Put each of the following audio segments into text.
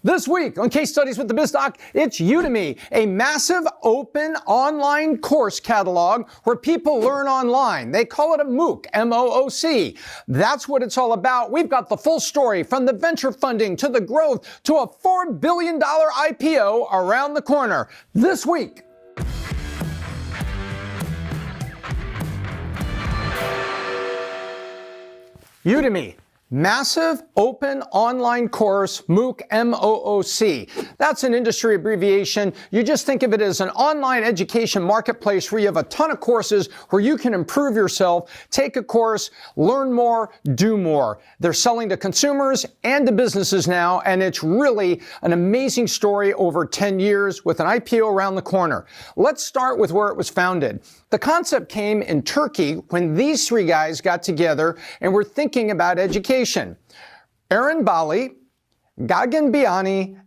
This week on Case Studies with the Biz Doc, it's Udemy, a massive open online course catalog where people learn online. They call it a MOOC, M-O-O-C. That's what it's all about. We've got the full story from the venture funding to the growth to a $4 billion IPO around the corner. This week. Udemy. Massive Open Online Course, MOOC, M-O-O-C. That's an industry abbreviation. You just think of it as an online education marketplace where you have a ton of courses where you can improve yourself, take a course, learn more, do more. They're selling to consumers and to businesses now, and it's really an amazing story over 10 years with an IPO around the corner. Let's start with where it was founded. The concept came in Turkey when these three guys got together and were thinking about education. Eren Bali, Gagan Biyani,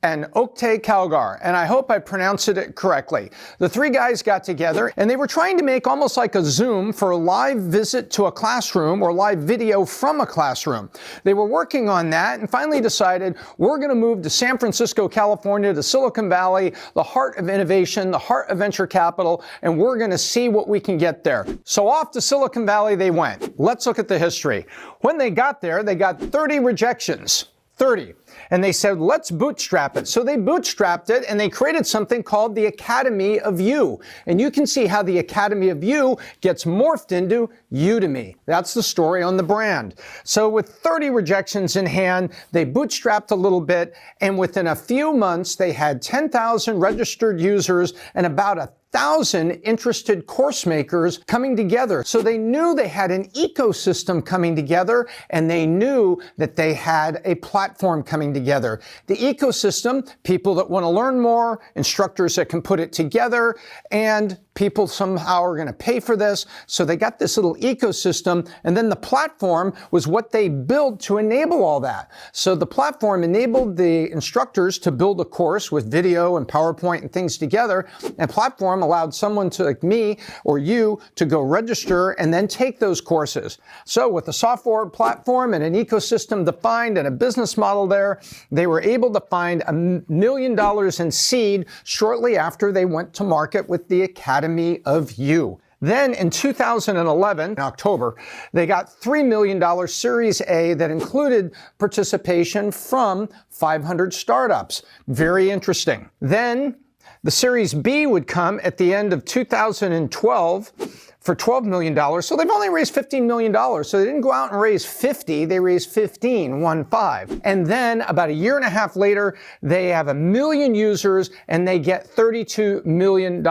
and Oktay Caglar, and I hope I pronounced it correctly. The three guys got together and they were trying to make almost like a Zoom for a live visit to a classroom or live video from a classroom. They were working on that and finally decided we're going to move to San Francisco, California, to Silicon Valley, the heart of innovation, the heart of venture capital, and we're going to see what we can get there. So off to Silicon Valley they went. Let's look at the history. When they got there, they got 30 rejections. 30. And they said, let's bootstrap it. So they bootstrapped it and they created something called the Academy of You. And you can see how the Academy of You gets morphed into Udemy. That's the story on the brand. So with 30 rejections in hand, they bootstrapped a little bit, and within a few months, they had 10,000 registered users and about 1,000 interested course makers coming together. So they knew they had an ecosystem coming together, and they knew that they had a platform coming together. The ecosystem, people that want to learn more, instructors that can put it together, and people somehow are going to pay for this. So they got this little ecosystem, and then the platform was what they built to enable all that. So the platform enabled the instructors to build a course with video and PowerPoint and things together, and platform allowed someone to, like me or you, to go register and then take those courses. So with a software platform and an ecosystem defined and a business model there, they were able to find $1 million in seed shortly after they went to market with the Academy of You. Then in 2011, in October, they got $3 million Series A that included participation from 500 startups. Very interesting. Then the Series B would come at the end of 2012 for $12 million. So they've only raised $15 million. So they didn't go out and raise 50, they raised 15, 1-5. And then about a year and a half later, they have 1 million users and they get $32 million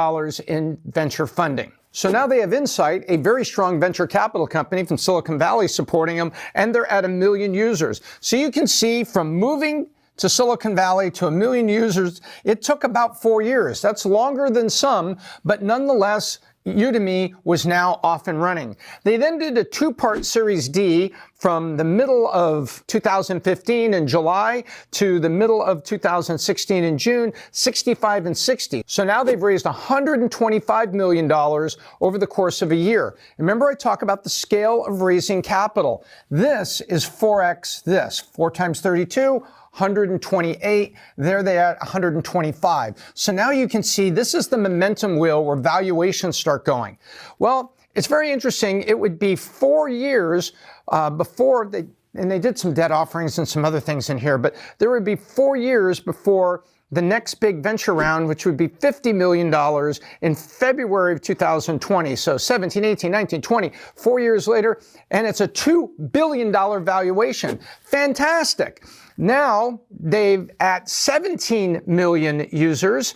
in venture funding. So now they have Insight, a very strong venture capital company from Silicon Valley supporting them, and they're at 1 million users. So you can see from moving to Silicon Valley to 1 million users, it took about 4 years. That's longer than some, but nonetheless, Udemy was now off and running. They then did a two-part Series D from the middle of 2015 in July to the middle of 2016 in June, 65 and 60. So now they've raised $125 million over the course of a year. Remember I talk about the scale of raising capital. This is 4x this, 4 times 32, 128, there they are at 125. So now you can see this is the momentum wheel where valuations start going. Well, it's very interesting. It would be 4 years before they did some debt offerings and some other things in here, but there would be 4 years before the next big venture round, which would be $50 million in February of 2020. So 17, 18, 19, 20, 4 years later, and it's a $2 billion valuation. Fantastic. Now they've at 17 million users.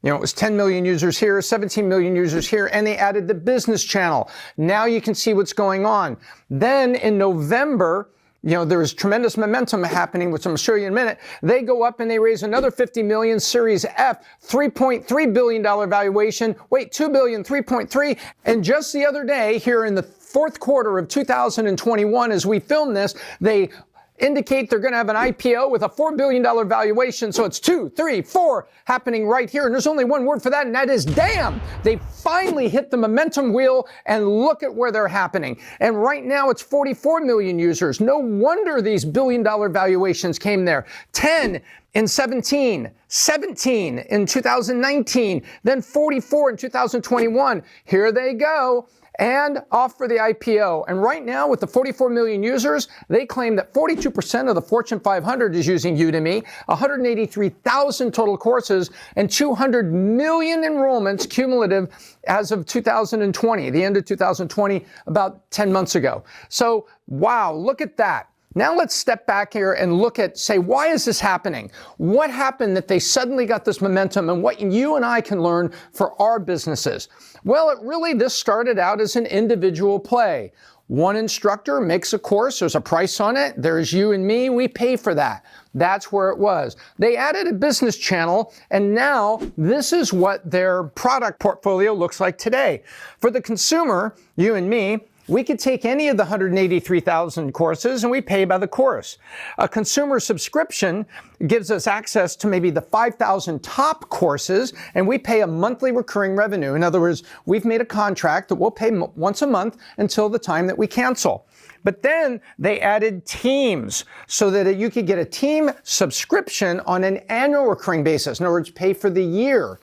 You know, it was 10 million users here, 17 million users here, and they added the business channel. Now you can see what's going on. Then in November, you know, there is tremendous momentum happening, which I'm going to show you in a minute. They go up and they raise another 50 million, Series F, $3.3 billion valuation. Wait, 2 billion, 3.3. And just the other day, here in the fourth quarter of 2021, as we film this, they indicate they're going to have an IPO with a $4 billion valuation. So it's 2, 3, 4 happening right here. And there's only one word for that, and that is damn. They finally hit the momentum wheel, and look at where they're happening. And right now it's 44 million users. No wonder these billion-dollar valuations came there. 10 in 17 in 2019, then 44 in 2021. Here they go. And off for the IPO. And right now, with the 44 million users, they claim that 42% of the Fortune 500 is using Udemy, 183,000 total courses, and 200 million enrollments cumulative as of 2020, the end of 2020, about 10 months ago. So, wow, look at that. Now let's step back here and look at, say, why is this happening? What happened that they suddenly got this momentum, and what you and I can learn for our businesses? Well, this started out as an individual play. One instructor makes a course, there's a price on it, there's you and me, we pay for that. That's where it was. They added a business channel, and now this is what their product portfolio looks like today. For the consumer, you and me, we could take any of the 183,000 courses and we pay by the course. A consumer subscription gives us access to maybe the 5,000 top courses, and we pay a monthly recurring revenue. In other words, we've made a contract that we'll pay once a month until the time that we cancel. But then they added teams so that you could get a team subscription on an annual recurring basis. In other words, pay for the year.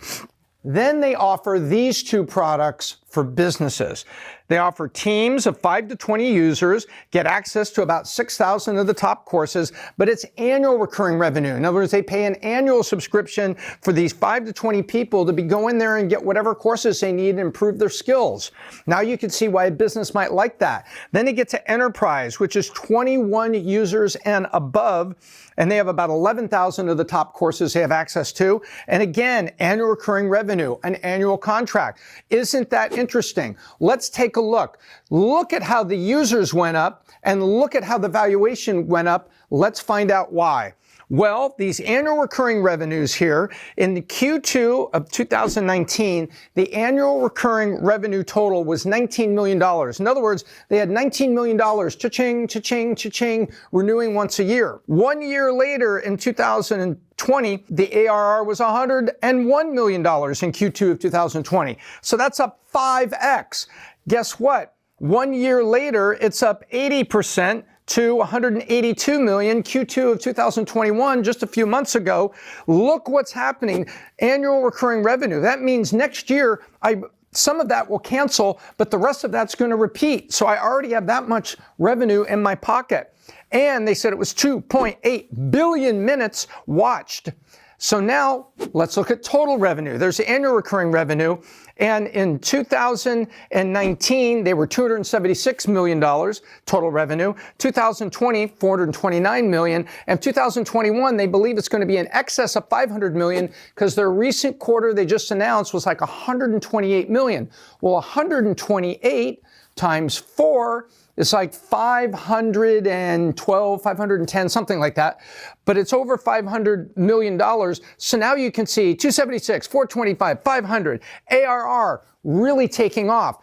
Then they offer these two products for businesses. They offer teams of 5 to 20 users, get access to about 6,000 of the top courses, but it's annual recurring revenue. In other words, they pay an annual subscription for these 5 to 20 people to go in there and get whatever courses they need and improve their skills. Now you can see why a business might like that. Then they get to enterprise, which is 21 users and above, and they have about 11,000 of the top courses they have access to. And again, annual recurring revenue, an annual contract. Isn't that interesting? Let's take a look. Look at how the users went up and look at how the valuation went up. Let's find out why. Well, these annual recurring revenues here, in the Q2 of 2019, the annual recurring revenue total was $19 million. In other words, they had $19 million, cha-ching, cha-ching, cha-ching, renewing once a year. 1 year later, in 2020, the ARR was $101 million in Q2 of 2020. So that's up 5x. Guess what? 1 year later, it's up 80%. To 182 million, Q2 of 2021, just a few months ago. Look what's happening. Annual recurring revenue. That means next year, some of that will cancel, but the rest of that's going to repeat. So I already have that much revenue in my pocket. And they said it was 2.8 billion minutes watched. So now let's look at total revenue. There's annual recurring revenue. And in 2019, they were $276 million total revenue. 2020, $429 million. And 2021, they believe it's going to be in excess of $500 million because their recent quarter they just announced was like $128 million. Well, 128 times 4 is like 512, 510, something like that. But it's over $500 million. So now you can see 276, 425, 500, ARR really taking off.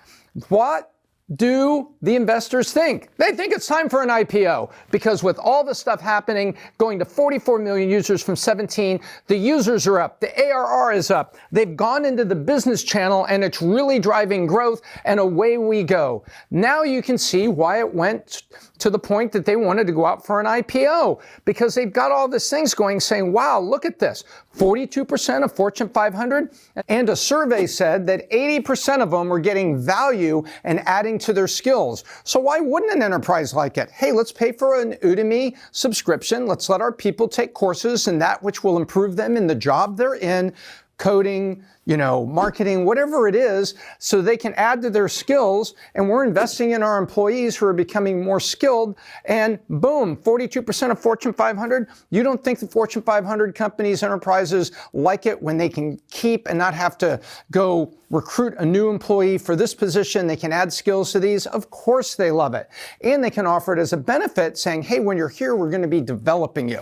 What do the investors think? They think it's time for an IPO because with all the stuff happening, going to 44 million users from 17, the users are up, the ARR is up. They've gone into the business channel and it's really driving growth, and away we go. Now you can see why it went to the point that they wanted to go out for an IPO, because they've got all these things going saying, wow, look at this. 42% of Fortune 500, and a survey said that 80% of them were getting value and adding to their skills. So why wouldn't an enterprise like it? Hey, let's pay for an Udemy subscription. Let's let our people take courses in that which will improve them in the job they're in, coding, marketing, whatever it is, so they can add to their skills. And we're investing in our employees who are becoming more skilled. And boom, 42% of Fortune 500. You don't think the Fortune 500 companies, enterprises like it when they can keep and not have to go recruit a new employee for this position? They can add skills to these. Of course they love it. And they can offer it as a benefit saying, hey, when you're here, we're going to be developing you.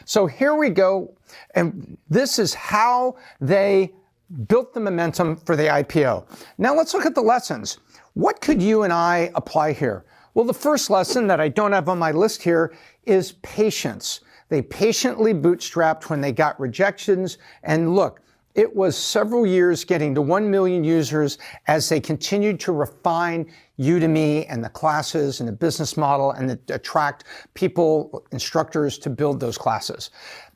So here we go. And this is how they built the momentum for the IPO. Now let's look at the lessons. What could you and I apply here? Well, the first lesson that I don't have on my list here is patience. They patiently bootstrapped when they got rejections. And look, it was several years getting to 1 million users as they continued to refine Udemy and the classes and the business model and attract people, instructors to build those classes.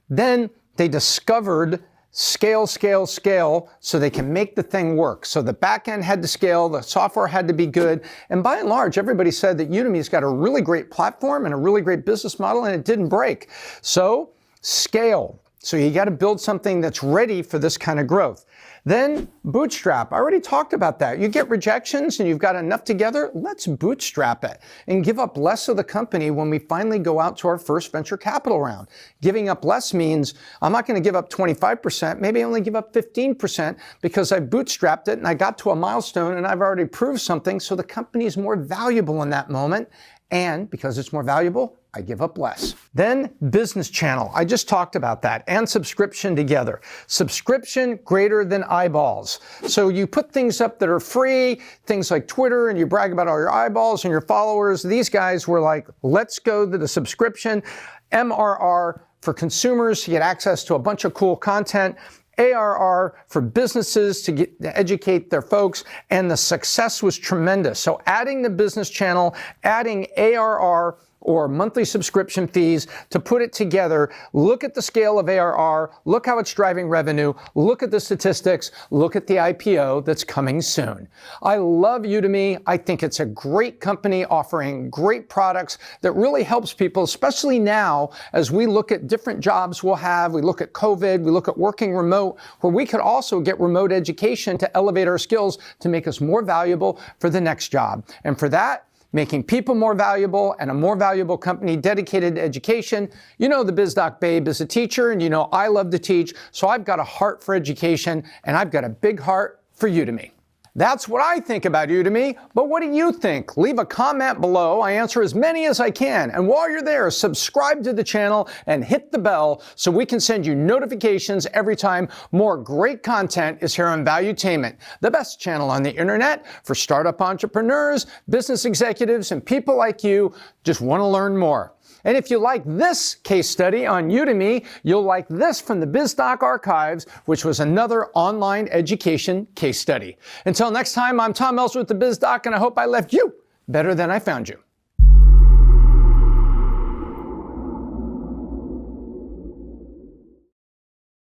Then they discovered scale, scale, scale, so they can make the thing work. So the back end had to scale, the software had to be good, and by and large, everybody said that Udemy's got a really great platform and a really great business model, and it didn't break. So scale. So you got to build something that's ready for this kind of growth. Then bootstrap. I already talked about that. You get rejections and you've got enough together, let's bootstrap it and give up less of the company when we finally go out to our first venture capital round. Giving up less means I'm not going to give up 25%, maybe I only give up 15% because I bootstrapped it and I got to a milestone and I've already proved something, so the company is more valuable in that moment. And because it's more valuable, I give up less. Then business channel. I just talked about that. And subscription together. Subscription greater than eyeballs. So you put things up that are free, things like Twitter, and you brag about all your eyeballs and your followers. These guys were like, let's go to the subscription. MRR for consumers to get access to a bunch of cool content. ARR for businesses to educate their folks, and the success was tremendous. So adding the business channel, adding ARR or monthly subscription fees to put it together, look at the scale of ARR, look how it's driving revenue, look at the statistics, look at the IPO that's coming soon. I love Udemy. I think it's a great company offering great products that really helps people, especially now as we look at different jobs we'll have. We look at COVID, we look at working remote, where we could also get remote education to elevate our skills to make us more valuable for the next job. And for that, making people more valuable and a more valuable company dedicated to education. You know the Biz Doc babe is a teacher, and you know I love to teach, so I've got a heart for education, and I've got a big heart for Udemy. That's what I think about Udemy, but what do you think? Leave a comment below. I answer as many as I can. And while you're there, subscribe to the channel and hit the bell so we can send you notifications every time more great content is here on Valuetainment, the best channel on the internet for startup entrepreneurs, business executives, and people like you just want to learn more. And if you like this case study on Udemy, you'll like this from the Biz Doc archives, which was another online education case study. Until next time, I'm Tom Ellsworth with the Biz Doc, and I hope I left you better than I found you.